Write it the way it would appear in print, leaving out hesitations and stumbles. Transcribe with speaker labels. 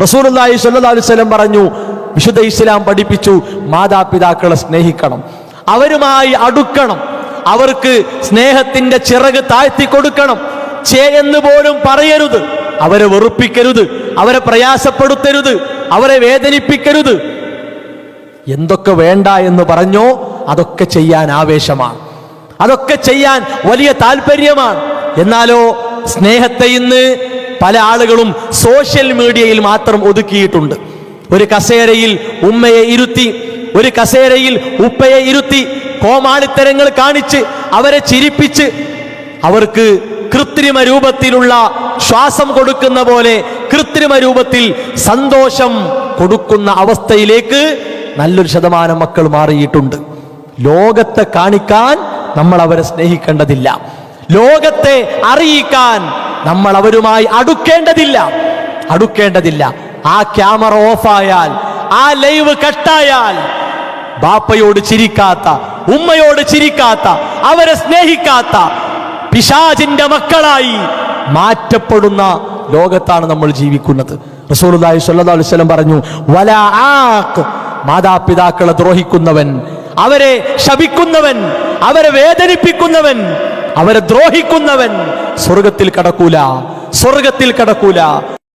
Speaker 1: റസൂലുള്ളാഹി സ്വല്ലല്ലാഹു അലൈഹി വസല്ലം പറഞ്ഞു, വിശുദ്ധ ഇസ്ലാം പഠിപ്പിച്ചു, മാതാപിതാക്കളെ സ്നേഹിക്കണം, അവരുമായി അടുക്കണം, അവർക്ക് സ്നേഹത്തിന്റെ ചിറക് താഴ്ത്തി കൊടുക്കണം, ചേ എന്ന് പോലും പറയരുത്, അവരെ വെറുപ്പിക്കരുത്, അവരെ പ്രയാസപ്പെടുത്തരുത്, അവരെ വേദനിപ്പിക്കരുത്. എന്തൊക്കെ വേണ്ട എന്ന് പറഞ്ഞോ അതൊക്കെ ചെയ്യാൻ ആവേശമാണ്, അതൊക്കെ ചെയ്യാൻ വലിയ താല്പര്യമാണ്. എന്നാലോ സ്നേഹത്തെ ഇന്ന് പല ആളുകളും സോഷ്യൽ മീഡിയയിൽ മാത്രം ഒതുക്കിയിട്ടുണ്ട്. ഒരു കസേരയിൽ ഉമ്മയെ ഇരുത്തി, ഒരു കസേരയിൽ ഉപ്പയെ ഇരുത്തി കോമാളിത്തരങ്ങൾ കാണിച്ച് അവരെ ചിരിപ്പിച്ച് അവർക്ക് കൃത്രിമ രൂപത്തിലുള്ള ശ്വാസം കൊടുക്കുന്ന പോലെ കൃത്രിമ രൂപത്തിൽ സന്തോഷം കൊടുക്കുന്ന അവസ്ഥയിലേക്ക് നല്ലൊരു ശതമാനം മക്കൾ മാറിയിട്ടുണ്ട്. ലോകത്തെ കാണിക്കാൻ നമ്മൾ അവരെ സ്നേഹിക്കേണ്ടതില്ല, ലോകത്തെ അറിയിക്കാൻ നമ്മൾ അവരുമായി അടുക്കേണ്ടതില്ല. ആ ക്യാമറ ഓഫായാൽ, ആ ലൈവ് കട്ടായാൽ, ബാപ്പയോട് ചിരിക്കാത്ത, ഉമ്മയോട് ചിരിക്കാത്ത, അവരെ സ്നേഹിക്കാത്ത പിശാചിന്റെ മക്കളായി മാറ്റപ്പെടുന്ന ലോകത്താണ് നമ്മൾ ജീവിക്കുന്നത്. റസൂലുള്ളാഹി സ്വല്ലല്ലാഹു അലൈഹി വസല്ലം പറഞ്ഞു, വലാ ആഖ്, മാതാപിതാക്കളെ ദ്രോഹിക്കുന്നവൻ, അവരെ ശപിക്കുന്നവൻ, അവരെ വേദനിപ്പിക്കുന്നവൻ, അവരെ ദ്രോഹിക്കുന്നവൻ സ്വർഗത്തിൽ കടക്കൂല.